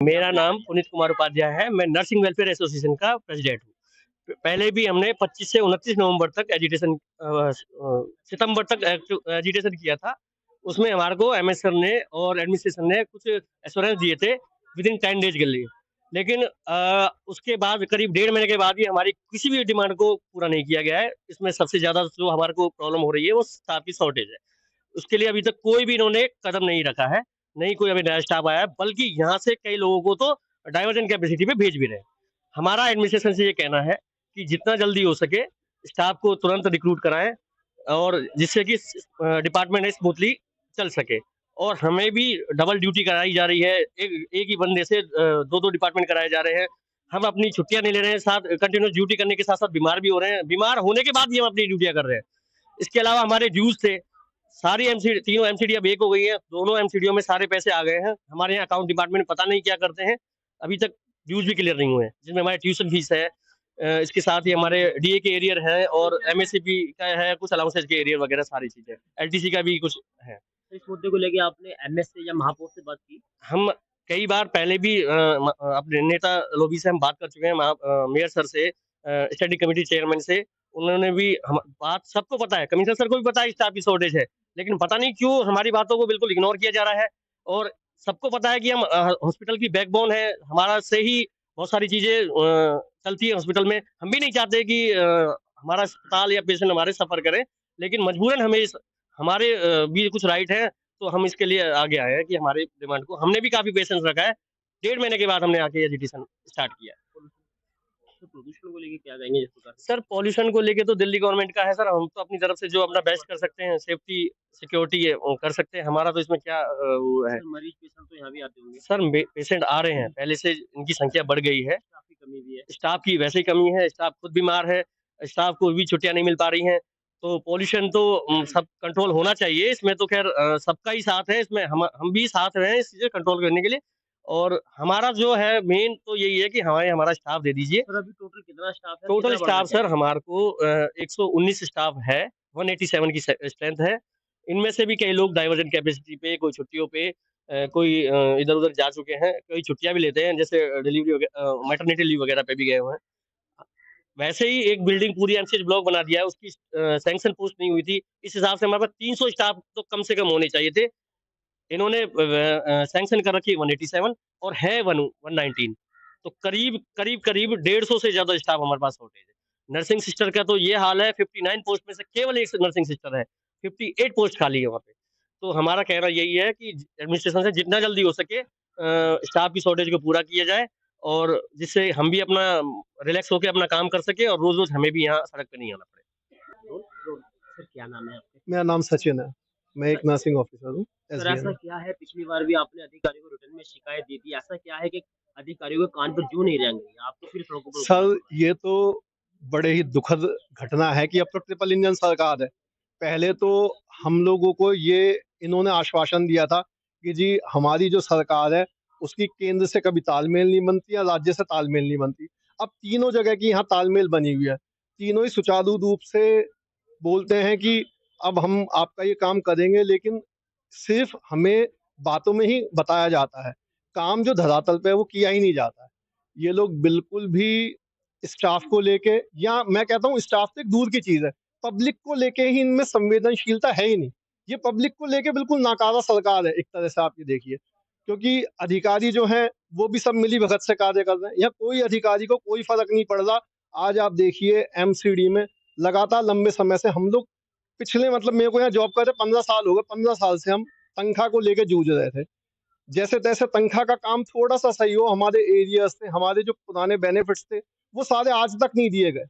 मेरा नाम पुनीत कुमार उपाध्याय है। मैं नर्सिंग वेलफेयर एसोसिएशन का प्रेसिडेंट हूँ। पहले भी हमने 25 से 29 नवंबर तक एजिटेशन सितंबर तक एजिटेशन किया था। उसमें हमारे को एमएस सर ने और एडमिनिस्ट्रेशन ने कुछ एश्योरेंस दिए थे विद इन 10 डेज के लिए। लेकिन उसके बाद करीब 1.5 महीने के बाद भी हमारी किसी भी डिमांड को पूरा नहीं किया गया है। इसमें सबसे ज़्यादा जो हमारे को प्रॉब्लम हो रही है वो स्टाफ की शॉर्टेज है। उसके लिए अभी तक कोई भी इन्होंने कदम नहीं रखा है, नहीं कोई अभी नया स्टाफ आया है, बल्कि यहाँ से कई लोगों को तो डाइवर्जन कैपेसिटी पे भेज भी रहे हैं। हमारा एडमिनिस्ट्रेशन से ये कहना है कि जितना जल्दी हो सके स्टाफ को तुरंत रिक्रूट कराएं और जिससे कि डिपार्टमेंट स्मूथली चल सके। और हमें भी डबल ड्यूटी कराई जा रही है, एक ही बंदे से दो डिपार्टमेंट कराए जा रहे हैं। हम अपनी छुट्टियां नहीं ले रहे हैं, साथ कंटिन्यूस ड्यूटी करने के साथ साथ बीमार भी हो रहे हैं। बीमार होने के बाद भी हम अपनी ड्यूटियां कर रहे हैं। इसके अलावा हमारे ड्यूज थे, सारी एमसीडी, तीनों एमसीडी अब एक हो गई है। दोनों एमसीडीओ में सारे पैसे आ गए हैं। हमारे यहाँ अकाउंट डिपार्टमेंट पता नहीं क्या करते हैं, अभी तक ड्यूज भी क्लियर नहीं हुए हैं, जिसमें हमारे ट्यूशन फीस है, इसके साथ ही हमारे डीए के एरियर है और एमएससीपी का है, कुछ अलाउंसेज के एरियर वगैरह सारी चीजें, एलटीसी का भी कुछ है। इस मुद्दे को लेके आपने एमएस से या महापौर से बात की? हम कई बार पहले भी अपने नेता लोबी से हम बात कर चुके हैं, मेयर सर से, स्टडी कमेटी चेयरमैन से। उन्होंने भी हम बात, सबको पता है, कमिश्नर सर को भी पता है स्टाफ की शॉर्टेज है, लेकिन पता नहीं क्यों हमारी बातों को बिल्कुल इग्नोर किया जा रहा है। और सबको पता है कि हम हॉस्पिटल की बैकबोन है, हमारा से ही बहुत सारी चीजें चलती है हॉस्पिटल में। हम भी नहीं चाहते कि हमारा अस्पताल या पेशेंट हमारे सफर करें, लेकिन मजबूरन हमें हमारे भी कुछ राइट है, तो हम इसके लिए आगे आए हैं कि हमारी डिमांड को, हमने भी काफी पेशेंस रखा है। 1.5 महीने के बाद हमने आके एजिटेशन स्टार्ट किया है। तो प्रदूषण को लेके क्या कहेंगे जिस प्रकार से? सर पॉल्यूशन को लेके तो दिल्ली गवर्नमेंट का है सर, हम तो अपनी तरफ से जो अपना बेस्ट कर सकते हैं, सेफ्टी सिक्योरिटी है वो कर सकते हैं। हमारा तो इसमें क्या वो है। मरीज पेशेंट तो यहाँ भी आते होंगे? सर पेशेंट आ रहे हैं, पहले से इनकी संख्या बढ़ गई है। स्टाफ की कमी भी है? स्टाफ की वैसे ही कमी है, स्टाफ खुद बीमार है, स्टाफ को भी छुट्टियां नहीं मिल पा रही हैं। तो पॉल्यूशन तो सब कंट्रोल होना चाहिए। इसमें तो खैर सबका ही साथ है, इसमें हम भी साथ हैं इस चीज़ें कंट्रोल करने के लिए। और हमारा जो है मेन तो यही है कि हमारा स्टाफ दे दीजिए। सर अभी टोटल कितना स्टाफ है? टोटल कितना स्टाफ बढ़ना सर हमारे को 119 स्टाफ है, 187 की स्ट्रेंथ है। इनमें से भी कई लोग डाइवर्जन कैपेसिटी पे, कोई छुट्टियों पे, कोई इधर-उधर जा चुके हैं, कई छुट्टियाँ भी लेते हैं, जैसे डिलीवरी मैटरनिटी लीव वगैरह पे भी गए हुए हैं। वैसे ही एक बिल्डिंग पूरी एमसीएच ब्लॉक बना दिया है, उसकी सैंक्शन पोस्ट नहीं हुई थी। इस हिसाब से हमारे पास 300 स्टाफ तो कम से कम होने चाहिए थे। इन्होंने सैंक्शन कर रखी है 187 और है 119। तो करीब 150 से ज़्यादा स्टाफ हमारे पास शॉर्टेज है। नर्सिंग सिस्टर का तो ये हाल है, 59 पोस्ट में से केवल 1 नर्सिंग सिस्टर है, 58 पोस्ट खाली है वहाँ पे। तो हमारा कहना यही है कि एडमिनिस्ट्रेशन से जितना जल्दी हो सके स्टाफ की शॉर्टेज को पूरा किया जाए, और जिससे हम भी अपना रिलैक्स होके अपना काम कर सके और रोज़-रोज़ हमें भी यहाँ सड़क पे नहीं आना पड़े। सर क्या नाम है आपका? मेरा नाम सचिन है, मैं एक नर्सिंग ऑफिसर हूँ। सर ऐसा क्या है, पिछली बार भी आपने अधिकारियों को रिटर्न में शिकायत दी थी, ऐसा क्या है कि अधिकारियों के कान पर जू नहीं रेंग रही? आप तो फिर सड़कों पर सर ये तो बड़े ही दुखद घटना है कि अब तो ट्रिपल इंजन सरकार है। पहले तो हम लोगों को ये इन्होंने आश्वासन दिया था कि जी हमारी जो सरकार है उसकी केंद्र से कभी तालमेल नहीं बनती या राज्य से तालमेल नहीं बनती। अब तीनों जगह की यहाँ तालमेल बनी हुई है, तीनों ही सुचारू रूप से बोलते हैं कि अब हम आपका ये काम करेंगे, लेकिन सिर्फ हमें बातों में ही बताया जाता है, काम जो धरातल पे है वो किया ही नहीं जाता है। ये लोग बिल्कुल भी स्टाफ को लेके, या मैं कहता हूँ स्टाफ से दूर की चीज़ है, पब्लिक को लेके ही इनमें संवेदनशीलता है ही नहीं। ये पब्लिक को लेके बिल्कुल नाकारा सरकार है एक तरह से, आप ये देखिए। क्योंकि अधिकारी जो हैं वो भी सब मिली-भगत से कार्य कर रहे हैं। यहाँ कोई अधिकारी को कोई फ़र्क नहीं पड़ रहा। आज आप देखिए एमसीडी में लगातार लंबे समय से हम लोग पिछले, मतलब मेरे को यहाँ जॉब करते 15 साल हो गए, 15 साल से हम तनख्वाह को लेके जूझ रहे थे। जैसे-तैसे तनख्वाह का काम थोड़ा-सा सही हो, हमारे एरियर्स थे, हमारे जो पुराने बेनिफिट्स थे, वो सारे आज तक नहीं दिए गए।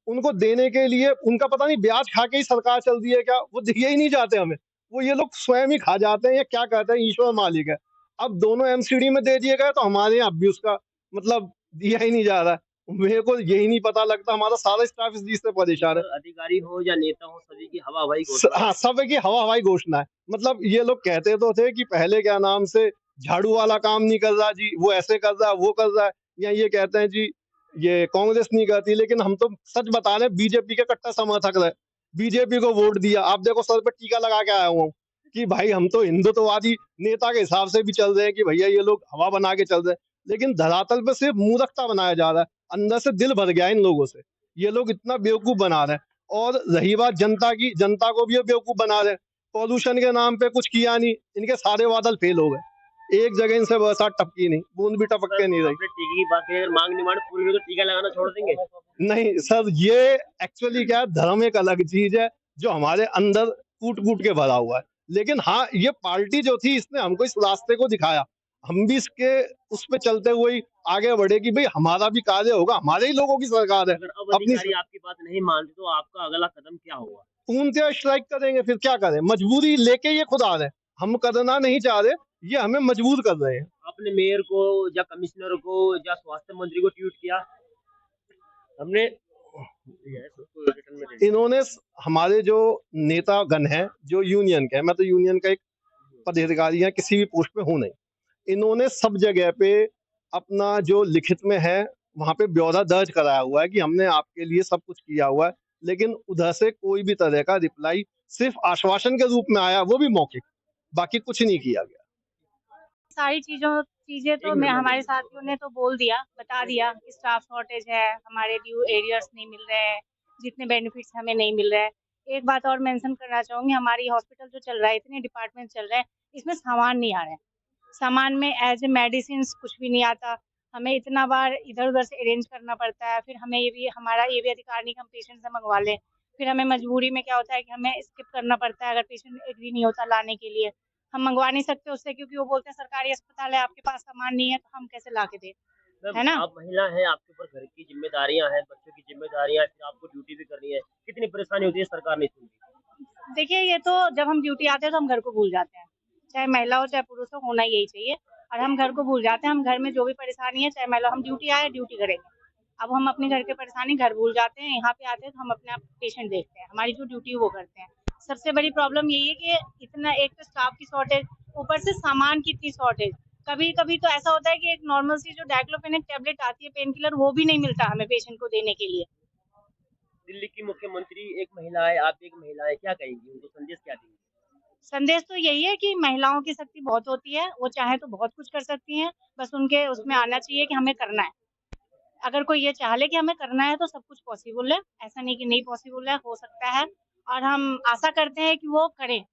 उनको देने के लिए उनका पता नहीं ब्याज खा के ही सरकार चल रही है क्या, वो दिए ही नहीं जाते हमें। वो ये लोग स्वयं ही खा जाते हैं या क्या कहते हैं, ईश्वर मालिक है। अब दोनों एमसीडी में दे दिए गए तो हमारे यहाँ अब भी उसका मतलब दिया ही नहीं जा रहा है। मेरे को यही नहीं पता लगता, हमारा सारा स्टाफ इस चीज़ से परेशान है। अधिकारी हो या नेता हो, सभी की हवा-हवाई स घोषणा हाँ, सब है कि हवा-हवाई घोषणा है। मतलब ये लोग कहते तो थे कि पहले क्या नाम से झाड़ू वाला काम नहीं कर रहा जी, वो ऐसे कर रहा है, वो कर रहा है। या ये कहते हैं जी ये कांग्रेस नहीं करती, लेकिन हम तो सच बता रहे हैं, बीजेपी के कट्टर समर्थक रहे। बीजेपी को वोट दिया। आप देखो सर पे टीका लगा के आया हुआ हूँ कि भाई हम तो हिंदुत्ववादी नेता के हिसाब से भी चल रहे हैं कि भैया ये लोग हवा बना के चल रहे हैं। लेकिन धरातल पे सिर्फ मूर्खता बनाया जा रहा है। अंदर से दिल भर गया है इन लोगों से। ये लोग इतना बेवकूफ बना रहे हैं। और रही बात जनता की, जनता को भी ये बेवकूफ बना रहे हैं। पॉल्यूशन के नाम पे कुछ किया नहीं, इनके सारे वादल फेल हो गए। एक जगह इनसे बरसात टपकी नहीं, बूंद भी टपक के नहीं रही। आपने टीके की बात की, अगर मांग डिमांड पूरी हुई तो टीका लगाना छोड़ देंगे? नहीं सर, ये एक्चुअली क्या है, धर्म एक अलग चीज है जो हमारे अंदर कूट-कूट के भरा हुआ है। लेकिन हाँ, ये पार्टी जो थी इसने हमको इस रास्ते को दिखाया। हम भी इसके उस पे चलते हुए ही आगे बढ़े कि भई हमारा भी कार्य होगा, हमारे ही लोगों की सरकार है। अगर अब अपनी अधिकारी आपकी बात नहीं मानते तो आपका अगला कदम क्या होगा? पूर्णतः स्ट्राइक करेंगे, फिर क्या करें? मजबूरी लेके ये खुद आ रहे हैं। हम करना नहीं चाह रहे, ये हमें मजबूर कर रहे हैं। आपने मेयर को या कमिश्नर को या स्वास्थ्य मंत्री को ट्वीट किया? हमने इन्होंने हमारे जो नेतागण हैं, जो यूनियन के हैं, मैं तो यूनियन का एक पदाधिकारी है, किसी भी पोस्ट पे हूँ नहीं। इन्होंने सब जगह पे अपना जो लिखित में है वहाँ पे ब्यौरा दर्ज कराया हुआ है कि हमने आपके लिए सब कुछ किया हुआ है। लेकिन उधर से कोई भी तरह का रिप्लाई, सिर्फ आश्वासन के रूप में आया, वो भी मौखिक, बाकी कुछ नहीं किया गया। सारी चीजें तो मैं हमारे साथियों ने तो बोल दिया, बता दिया कि स्टाफ शॉर्टेज है, हमारे ड्यू एरियर्स नहीं मिल रहे हैं, जितने बेनिफिट्स हमें नहीं मिल रहे हैं। एक बात और मेंशन करना चाहूंगी, हमारी हॉस्पिटल जो चल रहा है, इतने डिपार्टमेंट चल रहे हैं, इसमें सामान नहीं आ रहा है। सामान में एज ए मेडिसिन कुछ भी नहीं आता। हमें इतना बार इधर उधर से अरेंज करना पड़ता है, फिर हमें ये भी अधिकार नहीं कि हम पेशेंट से मंगवा लें। फिर हमें मजबूरी में क्या होता है कि हमें स्किप करना पड़ता है, अगर पेशेंट एग्री नहीं होता लाने के लिए। हम मंगवा नहीं सकते उससे, क्योंकि वो बोलते हैं सरकारी अस्पताल है, आपके पास सामान नहीं है, तो हम कैसे ला के दें, है ना? आप महिला हैं, आपके ऊपर घर की जिम्मेदारियां हैं, बच्चों की जिम्मेदारियां हैं, फिर आपको ड्यूटी भी करनी है। कितनी परेशानी होती है, सरकार नहीं सुनती? देखिए, ये तो जब हम ड्यूटी आते हैं तो हम घर को भूल जाते हैं। चाहे महिला हो चाहे पुरुष हो, होना यही चाहिए। और हम घर को भूल जाते हैं, हम घर में जो भी परेशानी है, चाहे महिला, हम ड्यूटी आए ड्यूटी करेंगे। अब हम अपने घर की परेशानी घर भूल जाते हैं, यहाँ पे आते हैं तो हम अपने आप पेशेंट देखते हैं, हमारी जो ड्यूटी है वो करते हैं। सबसे बड़ी प्रॉब्लम यही है कि इतना, एक तो स्टाफ की शॉर्टेज, ऊपर से सामान की इतनी शॉर्टेज। कभी कभी तो ऐसा होता है कि एक नॉर्मल सी जो डाइक्लोफेनेक टैबलेट आती है, पेन किलर, वो भी नहीं मिलता हमें पेशेंट को देने के लिए। दिल्ली की मुख्यमंत्री एक महिला है, आप एक महिला है, क्या कहेंगी? उनको संदेश क्या देंगे? संदेश तो यही है कि महिलाओं की शक्ति बहुत होती है, वो चाहे तो बहुत कुछ कर सकती हैं, बस उनके उसमें आना चाहिए कि हमें करना है। अगर कोई ये चाह ले कि हमें करना है तो सब कुछ पॉसिबल है, ऐसा नहीं कि नहीं पॉसिबल है, हो सकता है। और हम आशा करते हैं कि वो करें।